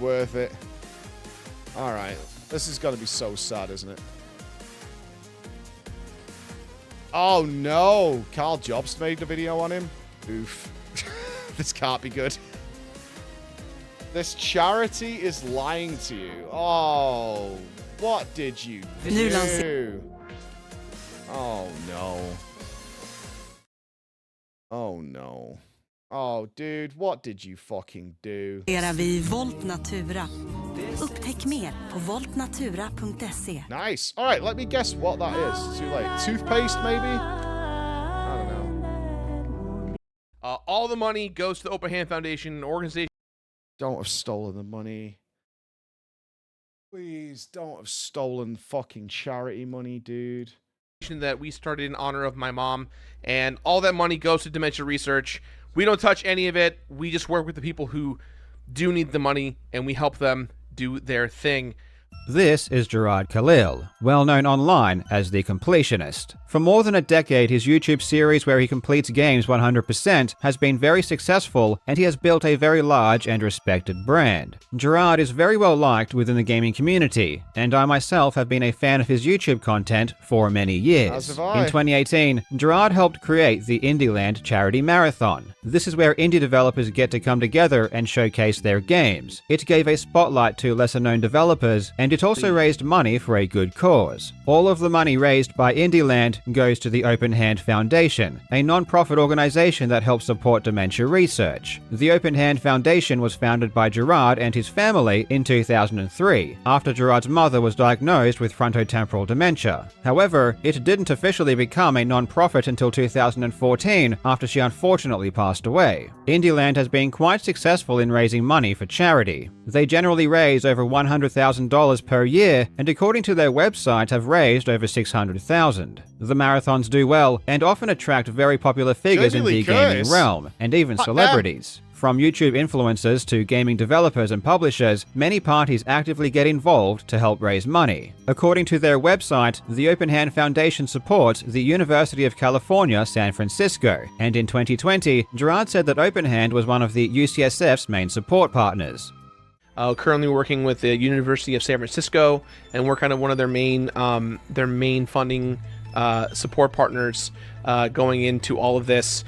worth it. Alright. This is going to be so sad, isn't it? Oh, no. Carl Jobs made a video on him. Oof. This can't be good. This charity is lying to you. Oh, what did you do? Oh, no. Oh, no. Oh, dude, what did you fucking do? Upptäck mer på voltnatura.se. Nice. All right, let me guess what that is. Too late. Toothpaste, maybe? I don't know. All the money goes to the Open Hand Foundation, an organization. Don't have stolen the money. Please don't have stolen fucking charity money, dude. That we started in honor of my mom, and all that money goes to dementia research. We don't touch any of it. We just work with the people who do need the money, and we help them do their thing. This is Gerard Khalil, well known online as the Completionist. For more than a decade, his YouTube series where he completes games 100% has been very successful, and he has built a very large and respected brand. Gerard is very well liked within the gaming community, and I myself have been a fan of his YouTube content for many years. As have I. In 2018, Gerard helped create the Indieland Charity Marathon. This is where indie developers get to come together and showcase their games. It gave a spotlight to lesser-known developers, and it also raised money for a good cause. All of the money raised by Indieland goes to the Open Hand Foundation, a non-profit organization that helps support dementia research. The Open Hand Foundation was founded by Gerard and his family in 2003, after Gerard's mother was diagnosed with frontotemporal dementia. However, it didn't officially become a non-profit until 2014, after she unfortunately passed away. Indieland has been quite successful in raising money for charity. They generally raise over $100,000 per year, and according to their website have raised over $600,000. The marathons do well, and often attract very popular figures in the gaming realm, and even celebrities. From YouTube influencers to gaming developers and publishers, many parties actively get involved to help raise money. According to their website, the Open Hand Foundation supports the University of California, San Francisco, and in 2020, Gerard said that Open Hand was one of the UCSF's main support partners. Currently working with the University of San Francisco, and we're kind of one of their main funding support partners going into all of this.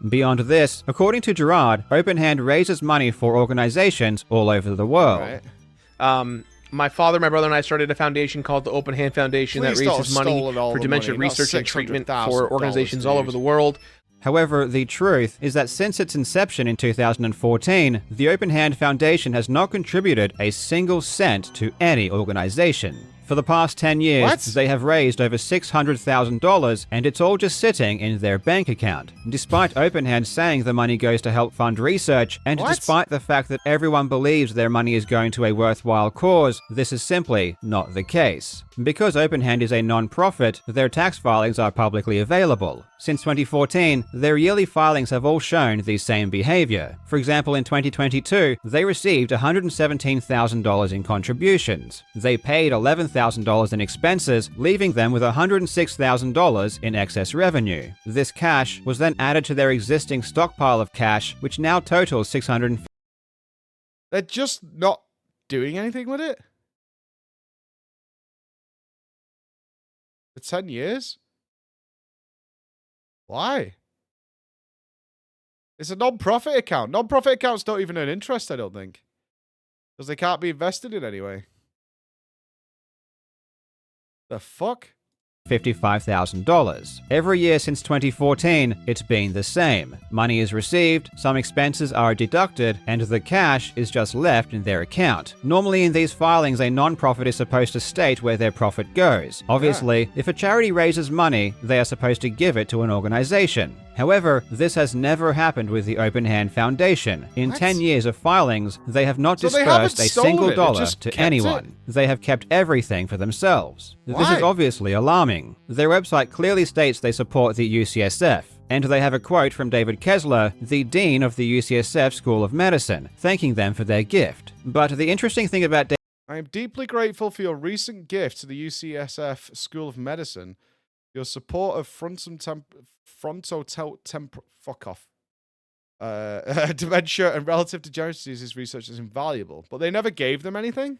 Beyond this, according to Gerard, Open Hand raises money for organizations all over the world. Right. My father, my brother, and I started a foundation called the Open Hand Foundation that raises money for dementia research and treatment for organizations all over the world. However, the truth is that since its inception in 2014, the Open Hand Foundation has not contributed a single cent to any organization. For the past 10 years, they have raised over $600,000, and it's all just sitting in their bank account. Despite Open Hand saying the money goes to help fund research, and despite the fact that everyone believes their money is going to a worthwhile cause, this is simply not the case. Because Open Hand is a non-profit, their tax filings are publicly available. Since 2014, their yearly filings have all shown the same behavior. For example, in 2022, they received $117,000 in contributions. They paid $11,000 in expenses, leaving them with $106,000 in excess revenue. This cash was then added to their existing stockpile of cash, which now totals $650,000. They're just not doing anything with it? For 10 years? Why? It's a non-profit account. Non-profit accounts don't even earn interest, I don't think. Because they can't be invested in anyway. The fuck? $55,000. Every year since 2014, it's been the same. Money is received, some expenses are deducted, and the cash is just left in their account. Normally in these filings, a non-profit is supposed to state where their profit goes. Obviously, if a charity raises money, they are supposed to give it to an organization. However, this has never happened with the Open Hand Foundation. In 10 years of filings, they have not dispersed a single dollar to anyone. They have kept everything for themselves. This is obviously alarming. Their website clearly states they support the UCSF, and they have a quote from David Kessler, the dean of the UCSF School of Medicine, thanking them for their gift. But the interesting thing about I am deeply grateful for your recent gift to the UCSF School of Medicine. Your support of fuck off. dementia and relative degeneracy disease research is invaluable, but they never gave them anything?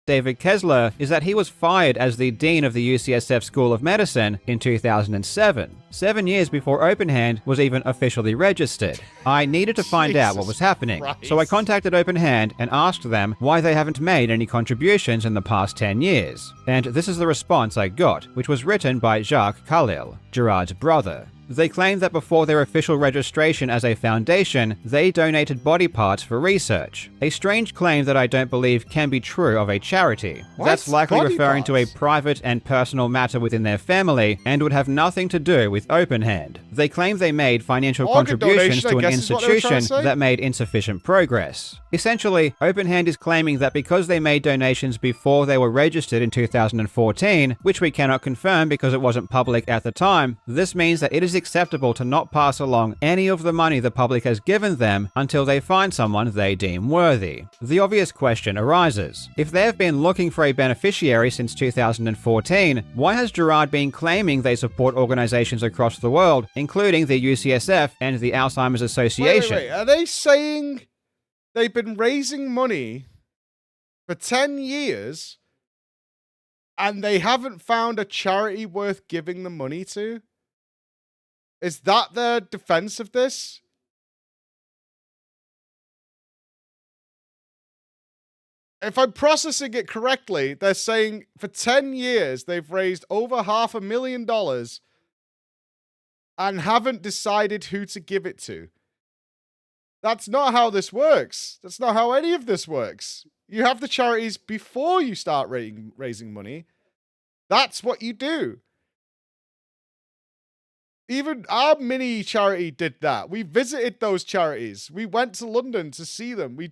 David Kessler is that he was fired as the dean of the UCSF School of Medicine in 2007, 7 years before OpenHand was even officially registered. I needed to find out what was happening, so I contacted OpenHand and asked them why they haven't made any contributions in the past 10 years. And this is the response I got, which was written by Jacques Khalil, Gerard's brother. They claim that before their official registration as a foundation, they donated body parts for research. A strange claim that I don't believe can be true of a charity. What? That's likely Body referring to a parts? private and personal matter within their family and would have nothing to do with OpenHand. They claim they made financial Organ contributions donation, to I an guess is what they were trying to institution say? that made insufficient progress. Essentially, OpenHand is claiming that because they made donations before they were registered in 2014, which we cannot confirm because it wasn't public at the time, this means that it is acceptable to not pass along any of the money the public has given them until they find someone they deem worthy. The obvious question arises. If they have been looking for a beneficiary since 2014, why has Gerard been claiming they support organizations across the world, including the UCSF and the Alzheimer's Association? Wait. Are they saying they've been raising money for 10 years and they haven't found a charity worth giving the money to? Is that their defense of this? If I'm processing it correctly, they're saying for 10 years they've raised over $500,000 and haven't decided who to give it to. That's not how this works. That's not how any of this works. You have the charities before you start raising money. That's what you do. Even our mini charity did that. We visited those charities. We went to London to see them. We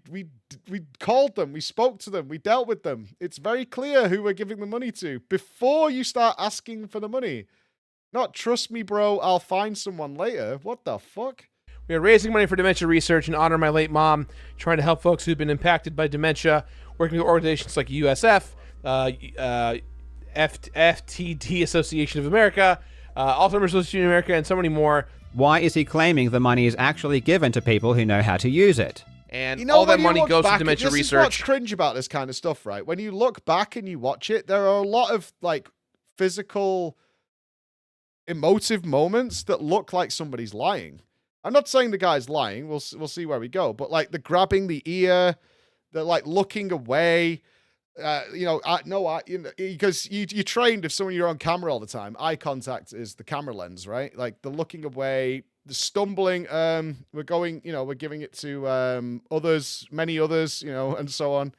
called them. We spoke to them. We dealt with them. It's very clear who we're giving the money to before you start asking for the money. Not trust me, bro. I'll find someone later. What the fuck? We are raising money for dementia research in honor of my late mom, trying to help folks who've been impacted by dementia, working with organizations like USF, FTD Association of America, Alzheimer's Association of America, and so many more. Why is he claiming the money is actually given to people who know how to use it? And all that money goes to dementia this is what's research. cringe about this kind of stuff, right? When you look back and you watch it, there are a lot of like physical, emotive moments that look like somebody's lying. I'm not saying the guy's lying. We'll see where we go. But like the grabbing the ear, the like looking away. Because you trained if someone you're on camera all the time, eye contact is the camera lens, right? Like the looking away, the stumbling. We're giving it to others, many others, and so on.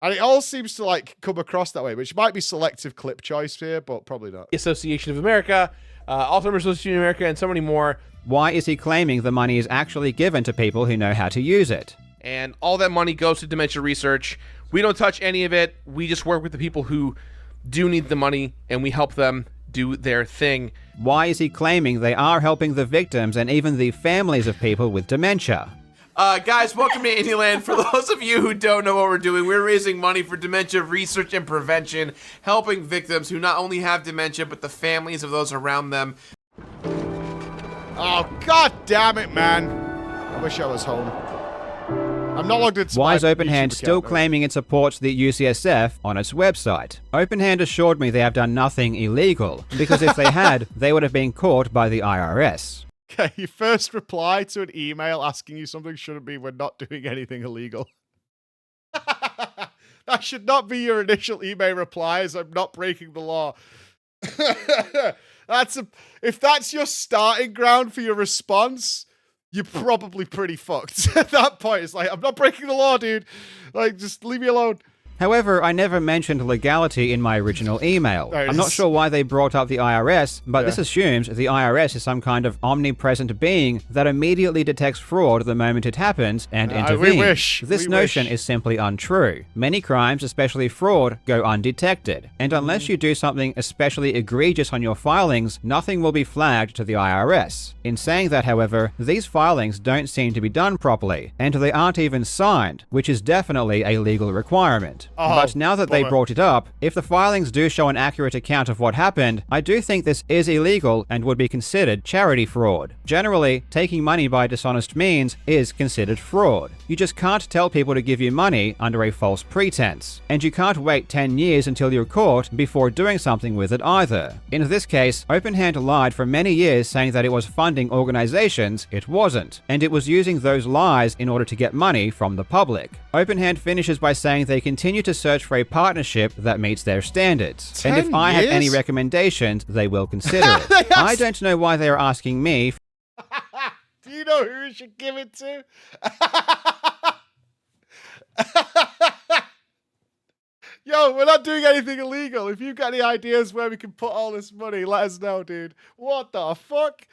And it all seems to like come across that way, which might be selective clip choice here, but probably not. Association of America, Alzheimer's Association of America, and so many more. Why is he claiming the money is actually given to people who know how to use it? And all that money goes to dementia research. We don't touch any of it. We just work with the people who do need the money, and we help them do their thing. Why is he claiming they are helping the victims and even the families of people with dementia? Guys, welcome to Indieland. For those of you who don't know what we're doing, we're raising money for dementia research and prevention, helping victims who not only have dementia, but the families of those around them. Oh, god damn it, man. I wish I was home. I'm not logged into Why is my OpenHand YouTube still account, claiming it supports the UCSF on its website? OpenHand assured me they have done nothing illegal, because if they had, they would have been caught by the IRS. Okay, your first reply to an email asking you something shouldn't be we're not doing anything illegal. That should not be your initial email reply, as I'm not breaking the law. If that's your starting ground for your response, you're probably pretty fucked. At that point, it's like, I'm not breaking the law, dude. Like, just leave me alone. However, I never mentioned legality in my original email. There it I'm not is. sure why they brought up the IRS, but Yeah. this assumes the IRS is some kind of omnipresent being that immediately detects fraud the moment it happens and We intervenes. wish. This We notion wish. is simply untrue. Many crimes, especially fraud, go undetected, and unless you do something especially egregious on your filings, nothing will be flagged to the IRS. In saying that, however, these filings don't seem to be done properly, and they aren't even signed, which is definitely a legal requirement. it. Oh, But now that they bummer. brought it up, if the filings do show an accurate account of what happened, I do think this is illegal and would be considered charity fraud. Generally, taking money by dishonest means is considered fraud. You just can't tell people to give you money under a false pretense. And you can't wait 10 years until you're caught before doing something with it either. In this case, OpenHand lied for many years saying that it was funding organizations it wasn't, and it was using those lies in order to get money from the public. OpenHand finishes by saying they continue to search for a partnership that meets their standards. And if 10 I have any years? recommendations, they will consider it. I don't know why they are asking me. Do you know who we should give it to? Yo, we're not doing anything illegal. If you've got any ideas where we can put all this money, let us know, dude. What the fuck?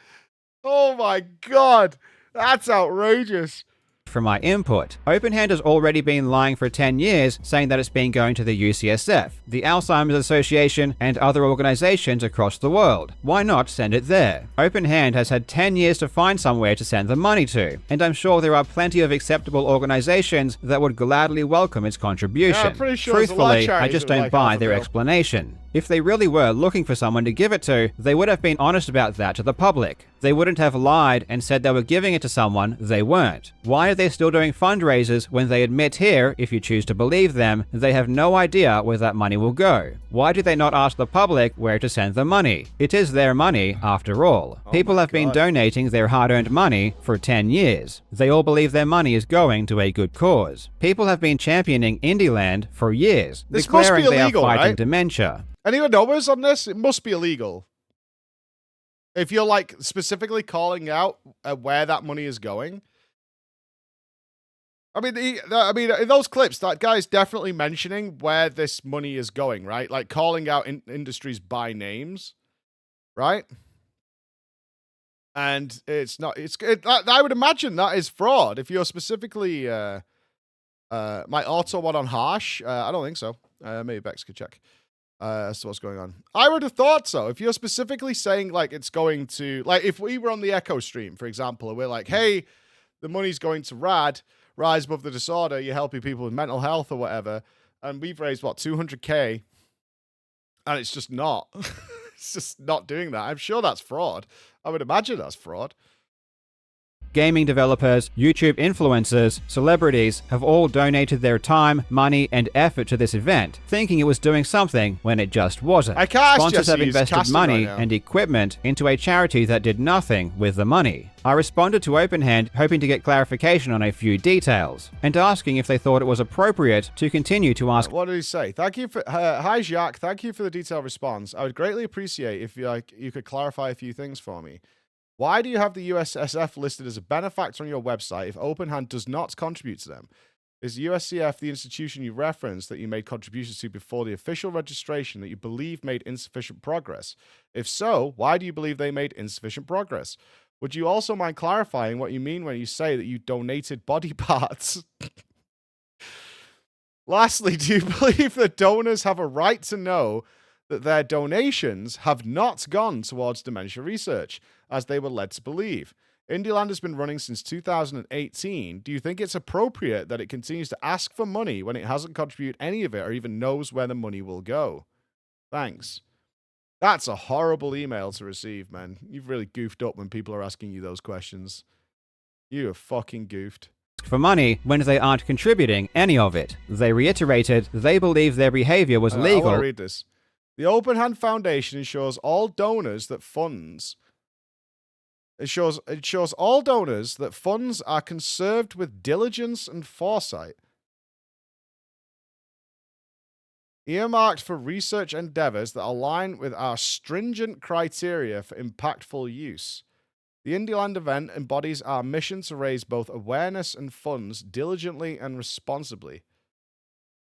Oh my god. That's outrageous. For my input. OpenHand has already been lying for 10 years, saying that it's been going to the UCSF, the Alzheimer's Association, and other organizations across the world. Why not send it there? OpenHand has had 10 years to find somewhere to send the money to, and I'm sure there are plenty of acceptable organizations that would gladly welcome its contribution. Yeah, I'm pretty sure there's a lot of Truthfully, I charities just that would don't like buy half a their bill. explanation. If they really were looking for someone to give it to, they would have been honest about that to the public. They wouldn't have lied and said they were giving it to someone they weren't. Why are they still doing fundraisers when they admit here, if you choose to believe them, they have no idea where that money will go? Why do they not ask the public where to send the money? It is their money, after all. People have been donating their hard-earned money for 10 years. They all believe their money is going to a good cause. People have been championing Indieland for years, This must be declaring they are illegal, fighting right? dementia. Anyone know us on this? It must be illegal. If you're like specifically calling out where that money is going. I mean, in those clips, that guy's definitely mentioning where this money is going, right? Like calling out industries by names, right? And it's not. I would imagine that is fraud. If you're specifically, my auto one on harsh. I don't think so. Maybe Bex could check. As to what's going on. I would have thought so. If you're specifically saying like it's going to, like if we were on the Echo stream, for example, and we're like, hey, the money's going to Rise Above the Disorder, you're helping people with mental health or whatever, and we've raised what, 200k, and it's just not. It's just not doing that. I'm sure that's fraud. I would imagine that's fraud. Gaming developers, YouTube influencers, celebrities have all donated their time, money, and effort to this event, thinking it was doing something when it just wasn't. I can't Sponsors have Jesse, he's invested casting money right now. and equipment into a charity that did nothing with the money. I responded to OpenHand hoping to get clarification on a few details, and asking if they thought it was appropriate to continue to ask. What did he say? Thank you for hi Jacques. Thank you for the detailed response. I would greatly appreciate if you could clarify a few things for me. Why do you have the USSF listed as a benefactor on your website if OpenHand does not contribute to them? Is USCF the institution you referenced that you made contributions to before the official registration that you believe made insufficient progress? If so, why do you believe they made insufficient progress? Would you also mind clarifying what you mean when you say that you donated body parts? Lastly, do you believe that donors have a right to know that their donations have not gone towards dementia research, as they were led to believe? Indieland has been running since 2018. Do you think it's appropriate that it continues to ask for money when it hasn't contributed any of it or even knows where the money will go? Thanks. That's a horrible email to receive, man. You've really goofed up when people are asking you those questions. You have fucking goofed. For money when they aren't contributing any of it. They reiterated they believe their behavior was I want legal. to read this. The Open Hand Foundation ensures all donors that funds all donors that funds are conserved with diligence and foresight, earmarked for research endeavors that align with our stringent criteria for impactful use. The Indieland event embodies our mission to raise both awareness and funds diligently and responsibly.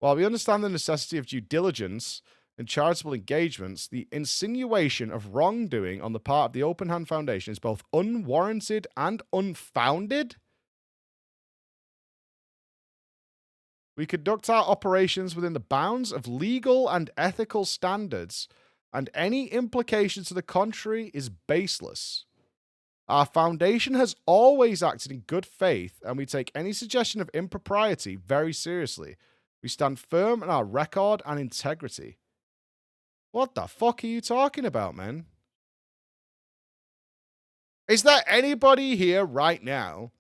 While we understand the necessity of due diligence and charitable engagements, the insinuation of wrongdoing on the part of the Open Hand Foundation is both unwarranted and unfounded. We conduct our operations within the bounds of legal and ethical standards, and any implication to the contrary is baseless. Our foundation has always acted in good faith, and we take any suggestion of impropriety very seriously. We stand firm on our record and integrity. What the fuck are you talking about, man? Is there anybody here right now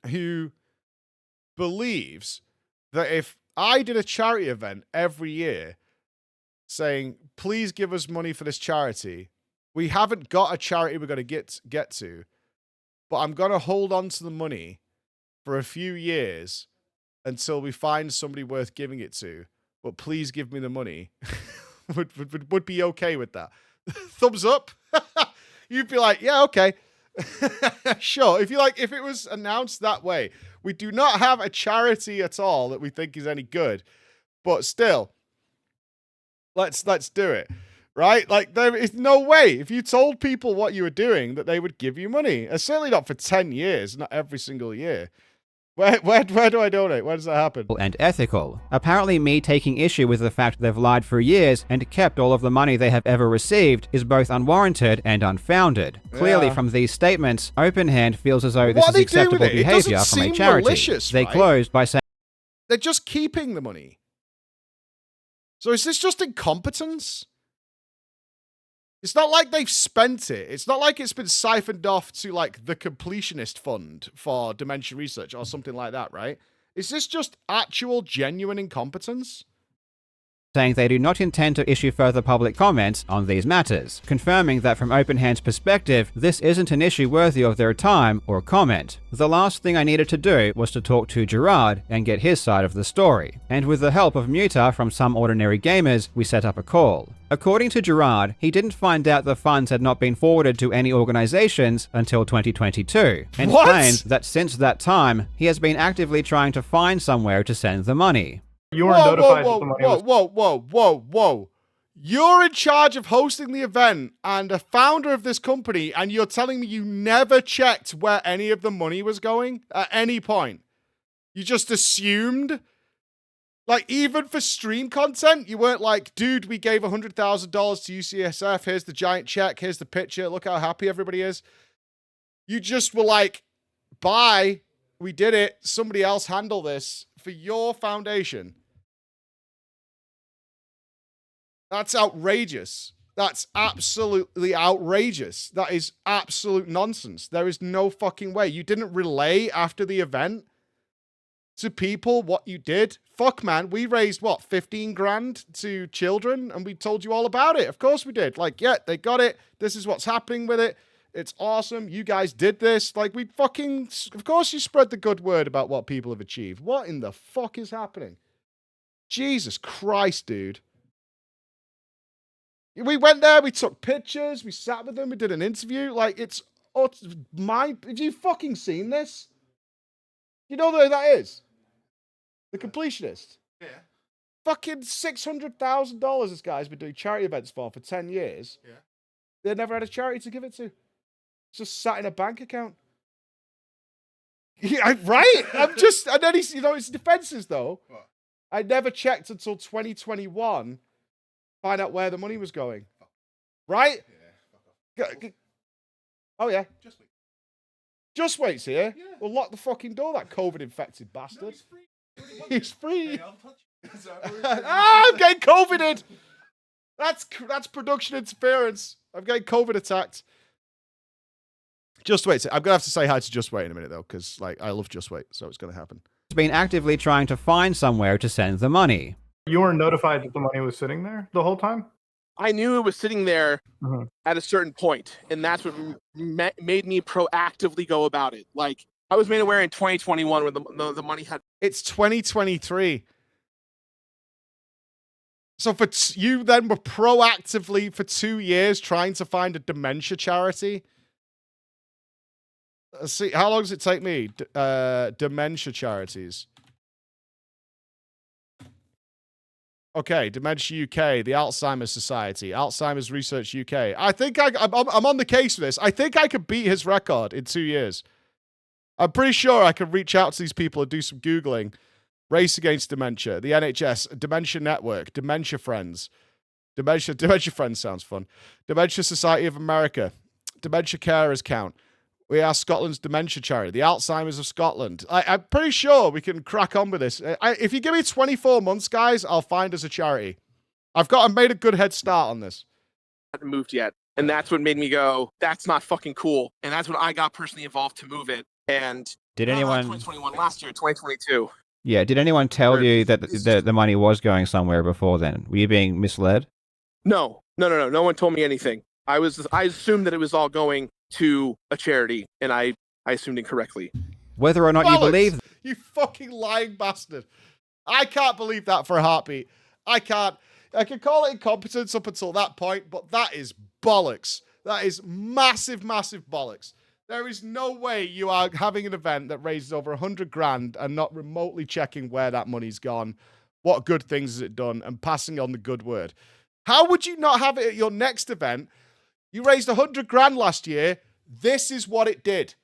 who believes that if I did a charity event every year saying, please give us money for this charity, we haven't got a charity we're going to get to, but I'm going to hold on to the money for a few years until we find somebody worth giving it to, but please give me the money, would be okay with that? Thumbs up. You'd be like, yeah, okay. Sure. If it was announced that way, we do not have a charity at all that we think is any good, but still, let's do it. Right? Like, there is no way, if you told people what you were doing, that they would give you money. Certainly not for 10 years, not every single year. Where do I donate? Where does that happen? And ethical. Apparently me taking issue with the fact they've lied for years and kept all of the money they have ever received is both unwarranted and unfounded. Clearly from these statements, Open Hand feels as though this is acceptable behavior from a charity. Malicious, they right? closed by saying they're just keeping the money. So is this just incompetence? It's not like they've spent it. It's not like it's been siphoned off to, like, the Completionist Fund for dementia research or something like that, right? Is this just actual, genuine incompetence? saying they do not intend to issue further public comments on these matters, confirming that from Open Hand's perspective, this isn't an issue worthy of their time or comment. The last thing I needed to do was to talk to Gerard and get his side of the story, and with the help of Muta from Some Ordinary Gamers, we set up a call. According to Gerard, he didn't find out the funds had not been forwarded to any organizations until 2022, and claimed that since that time, he has been actively trying to find somewhere to send the money. You weren't notified that the money was... Whoa. You're in charge of hosting the event and a founder of this company, and you're telling me you never checked where any of the money was going at any point? You just assumed? Like, even for stream content, you weren't like, dude, we gave $100,000 to UCSF. Here's the giant check. Here's the picture. Look how happy everybody is. You just were like, bye. We did it. Somebody else handle this for your foundation. That's outrageous. That's absolutely outrageous. That is absolute nonsense. There is no fucking way. You didn't relay after the event to people what you did. Fuck, man. We raised, what, 15 grand to children, and we told you all about it. Of course we did. Like, yeah, they got it. This is what's happening with it. It's awesome. You guys did this. Like, we fucking... Of course you spread the good word about what people have achieved. What in the fuck is happening? Jesus Christ, dude. We went there, we took pictures, we sat with them, we did an interview. Like, it's mind... Have you fucking seen this? You know who that is? The Completionist. Yeah. Fucking $600,000 this guy's been doing charity events for 10 years. Yeah. They never had a charity to give it to. It's just sat in a bank account. Yeah, right? I'm just... And then he's, you know, his defenses, though. What? I never checked until 2021... find out where the money was going. Right? Yeah. Oh, yeah. Just wait. Just wait's here. Yeah. Well, lock the fucking door, that COVID-infected bastard. No, he's free. He's free. Hey, I'll touch you. I'm getting COVIDed. That's production interference. I'm getting COVID attacked. Just wait. I'm going to have to say hi to Just Wait in a minute, though, because, like, I love Just Wait, so it's going to happen. He's been actively trying to find somewhere to send the money. You weren't notified that the money was sitting there the whole time? I knew it was sitting there at a certain point, and that's what made me proactively go about it. Like, I was made aware in 2021 when the money had... It's 2023. So for you then were proactively for 2 years trying to find a dementia charity? Let's see, how long does it take me? Dementia charities. Okay, Dementia UK, the Alzheimer's Society, Alzheimer's Research UK. I think I'm on the case for this. I think I could beat his record in 2 years. I'm pretty sure I could reach out to these people and do some Googling. Race Against Dementia, the NHS, Dementia Network, Dementia Friends. Dementia Friends sounds fun. Dementia Society of America, Dementia Carers Count. We are Scotland's dementia charity, the Alzheimer's of Scotland. I'm pretty sure we can crack on with this. If you give me 24 months, guys, I'll find us a charity. I've made a good head start on this. I haven't moved yet. And that's what made me go, that's not fucking cool. And that's when I got personally involved to move it. And did anyone 2021 last year, 2022. Yeah, did anyone tell you that the money was going somewhere before then? Were you being misled? No. No one told me anything. I assumed that it was all going to a charity, and I assumed incorrectly. Whether or not you believe... You fucking lying bastard. I can't believe that for a heartbeat. I can't. I can call it incompetence up until that point, but that is bollocks. That is massive, massive bollocks. There is no way you are having an event that raises over 100 grand and not remotely checking where that money's gone, what good things has it done, and passing on the good word. How would you not have it at your next event? You raised 100 grand last year. This is what it did.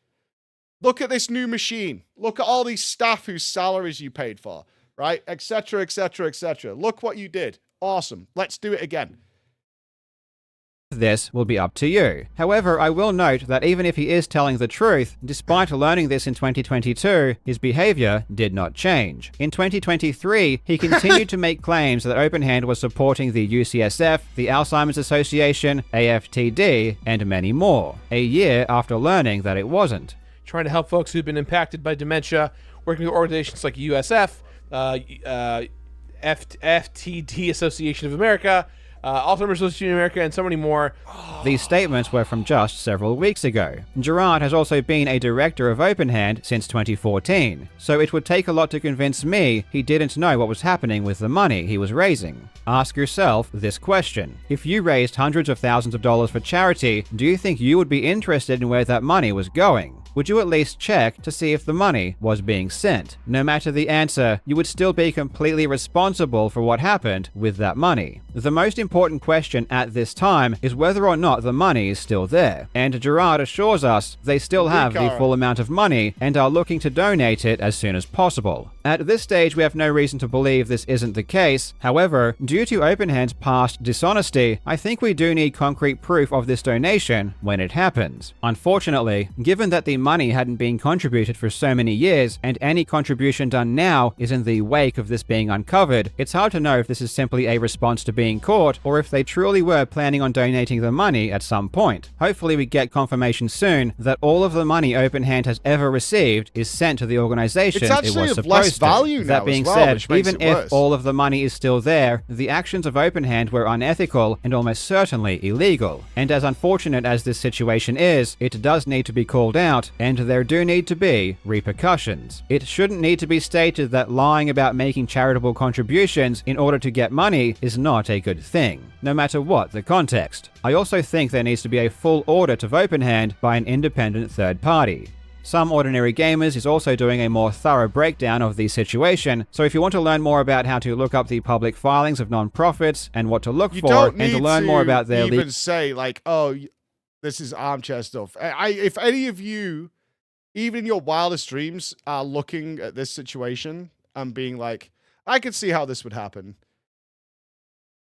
Look at this new machine. Look at all these staff whose salaries you paid for, right? Etc., etc., etc. Look what you did. Awesome. Let's do it again. This will be up to you. However, I will note that even if he is telling the truth, despite learning this in 2022, his behavior did not change. In 2023, he continued to make claims that OpenHand was supporting the UCSF, the Alzheimer's Association, AFTD, and many more, a year after learning that it wasn't. Trying to help folks who've been impacted by dementia, working with organizations like USF, FTD Association of America, Alzheimer's Association of America, and so many more. These statements were from just several weeks ago. Gerard has also been a director of OpenHand since 2014, so it would take a lot to convince me he didn't know what was happening with the money he was raising. Ask yourself this question. If you raised hundreds of thousands of dollars for charity, do you think you would be interested in where that money was going? Would you at least check to see if the money was being sent? No matter the answer, you would still be completely responsible for what happened with that money. The most important question at this time is whether or not the money is still there. And Gerard assures us they still have the full amount of money and are looking to donate it as soon as possible. At this stage, we have no reason to believe this isn't the case. However, due to OpenHand's past dishonesty, I think we do need concrete proof of this donation when it happens. Unfortunately, given that the money hadn't been contributed for so many years, and any contribution done now is in the wake of this being uncovered, it's hard to know if this is simply a response to being caught, or if they truly were planning on donating the money at some point. Hopefully we get confirmation soon that all of the money OpenHand has ever received is sent to the organization it was supposed to. That being said, even if all of the money is still there, the actions of OpenHand were unethical and almost certainly illegal. And as unfortunate as this situation is, it does need to be called out, and there do need to be repercussions. It shouldn't need to be stated that lying about making charitable contributions in order to get money is not a good thing, no matter what the context. I also think there needs to be a full audit of OpenHand by an independent third party. Some Ordinary Gamers is also doing a more thorough breakdown of the situation, so if you want to learn more about how to look up the public filings of non-profits and what to look for, and to learn more about their... You don't need to even say, like, oh, this is armchair stuff. If any of you, even in your wildest dreams, are looking at this situation and being like, I could see how this would happen.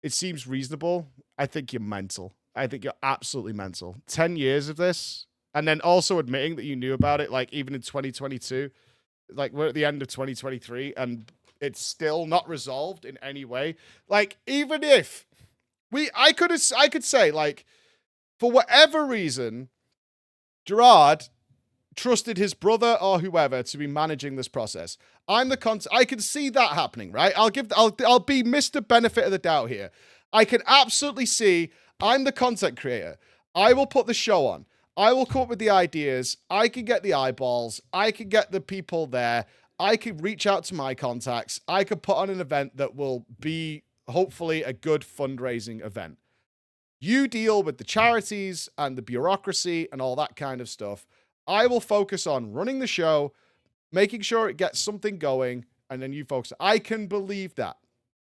It seems reasonable. I think you're mental. I think you're absolutely mental. 10 years of this... And then also admitting that you knew about it, like, even in 2022, like, we're at the end of 2023, and it's still not resolved in any way. Like, even if I could say, like, for whatever reason, Gerard trusted his brother or whoever to be managing this process. I can see that happening, right? I'll be Mr. Benefit of the doubt here. I can absolutely see I'm the content creator. I will put the show on. I will come up with the ideas. I can get the eyeballs. I can get the people there. I can reach out to my contacts. I could put on an event that will be hopefully a good fundraising event. You deal with the charities and the bureaucracy and all that kind of stuff. I will focus on running the show, making sure it gets something going, and then you folks. I can believe that.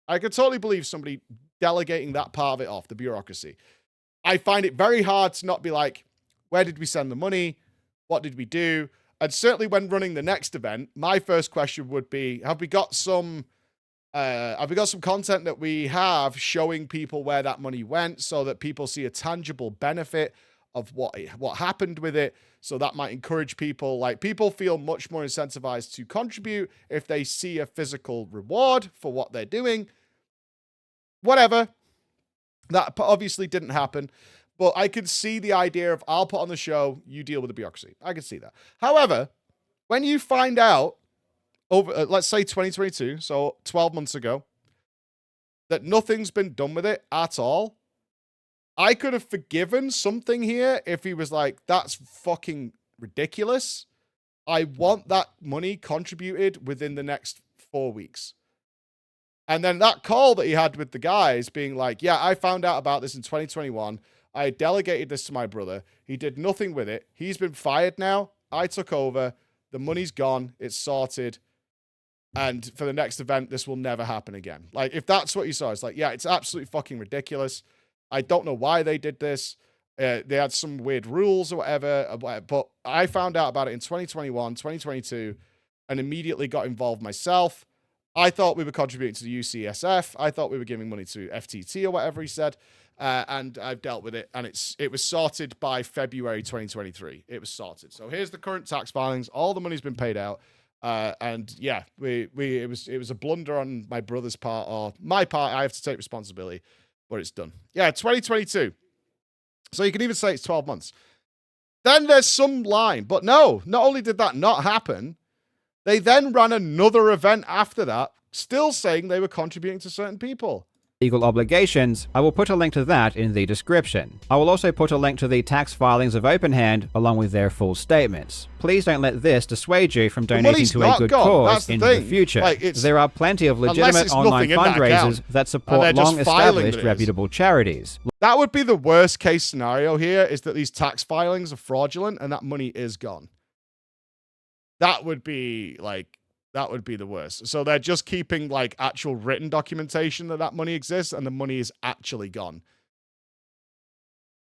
I can totally believe somebody delegating that part of it off, the bureaucracy. I find it very hard to not be like, where did we send the money? What did we do? And certainly when running the next event, my first question would be, have we got some content that we have showing people where that money went so that people see a tangible benefit of what happened with it, So that might encourage people. Like, people feel much more incentivized to contribute if they see a physical reward for what they're doing. Whatever. That obviously didn't happen. But I could see the idea of, I'll put on the show, you deal with the bureaucracy. I can see that. However, when you find out over, let's say 2022, so 12 months ago, that nothing's been done with it at all, I could have forgiven something here if he was like, that's fucking ridiculous. I want that money contributed within the next 4 weeks. And then that call that he had with the guys being like, yeah, I found out about this in 2021. I delegated this to my brother. He did nothing with it. He's been fired now. I took over. The money's gone. It's sorted. And for the next event, this will never happen again. Like, if that's what you saw, it's like, yeah, it's absolutely fucking ridiculous. I don't know why they did this. They had some weird rules or whatever. But I found out about it in 2021, 2022, and immediately got involved myself. I thought we were contributing to the UCSF. I thought we were giving money to FTT or whatever he said. And I've dealt with it. And it was sorted by February 2023. It was sorted. So here's the current tax filings. All the money's been paid out. And yeah, it was a blunder on my brother's part, or my part. I have to take responsibility, but it's done. Yeah, 2022. So you can even say it's 12 months. Then there's some line, but no, not only did that not happen, they then ran another event after that, still saying they were contributing to certain people. Legal obligations, I will put a link to that in the description. I will also put a link to the tax filings of OpenHand along with their full statements. Please don't let this dissuade you from donating to a good cause in the future. Like, there are plenty of legitimate online fundraisers that support long-established reputable charities. That would be the worst case scenario here, is that these tax filings are fraudulent and that money is gone. That would be like... That would be the worst. So they're just keeping like actual written documentation that money exists and the money is actually gone.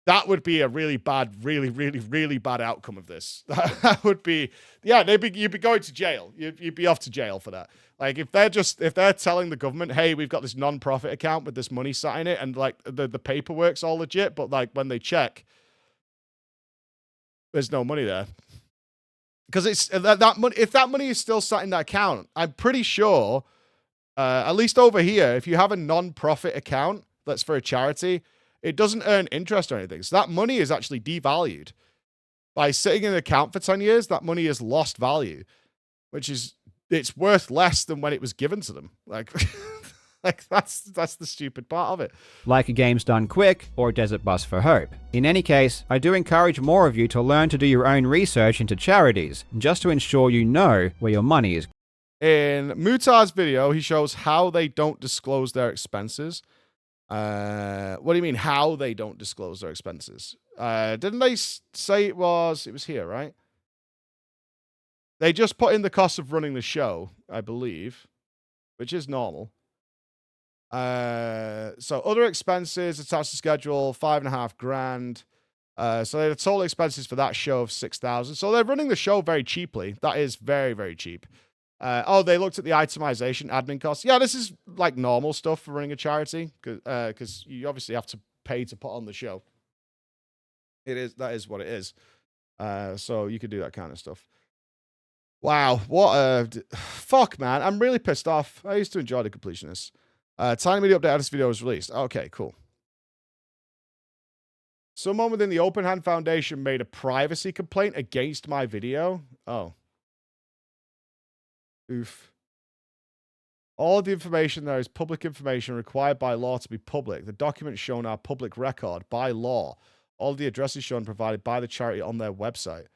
That would be a really bad, really, really, really bad outcome of this. That would be, yeah, you'd be going to jail. You'd be off to jail for that. Like if they're telling the government, hey, we've got this non-profit account with this money sat in it and like the paperwork's all legit, but like when they check, there's no money there. Because it's that money. If that money is still sat in that account, I'm pretty sure, at least over here, if you have a non-profit account that's for a charity, it doesn't earn interest or anything. So that money is actually devalued. By sitting in an account for 10 years, that money has lost value, which is it's worth less than when it was given to them. Like, like that's the stupid part of it. Like Games Done Quick or Desert Bus for Hope. In any case, I do encourage more of you to learn to do your own research into charities, just to ensure you know where your money is. In Mutar's video, he shows how they don't disclose their expenses. What do you mean, how they don't disclose their expenses? Didn't they say it was here, right? They just put in the cost of running the show, I believe, which is normal. So other expenses attached to schedule, $5.5 grand. So they had total expenses for that show of $6,000. So they're running the show very cheaply. That is very, very cheap. Oh, they looked at the itemization, admin costs. Yeah, this is like normal stuff for running a charity because you obviously have to pay to put on the show. That is what it is. So you could do that kind of stuff. Wow, what a fuck, man! I'm really pissed off. I used to enjoy the Completionist. Tiny media update how this video was released. Okay, cool. Someone within the Open Hand Foundation made a privacy complaint against my video. Oh. Oof. All of the information there is public information required by law to be public. The documents shown are public record by law. All of the addresses shown provided by the charity on their website.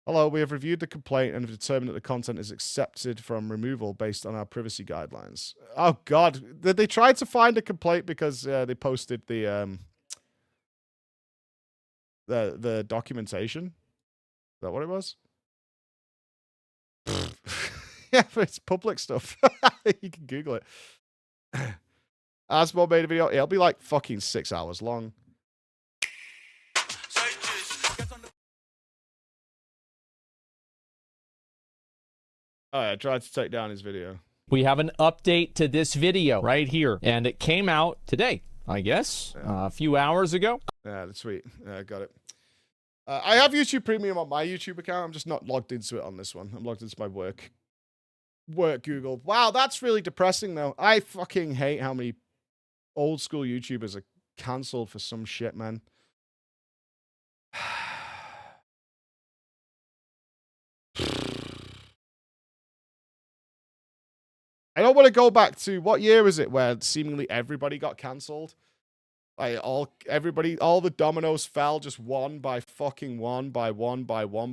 Hello, we have reviewed the complaint and have determined that the content is accepted from removal based on our privacy guidelines. Oh, God. Did they try to find a complaint because they posted the documentation? Is that what it was? Yeah, but it's public stuff. You can Google it. Asmo made a video. It'll be like fucking 6 hours long. Oh, yeah, I tried to take down his video. We have an update to this video right here, and it came out today, I guess, a few hours ago. Yeah, the tweet. Yeah, I got it. I have YouTube Premium on my YouTube account. I'm just not logged into it on this one. I'm logged into my work Google. Wow, that's really depressing, though. I fucking hate how many old school YouTubers are cancelled for some shit, man. I don't want to go back to what year is it where seemingly everybody got cancelled? Like all the dominoes fell just one by fucking one by one by one by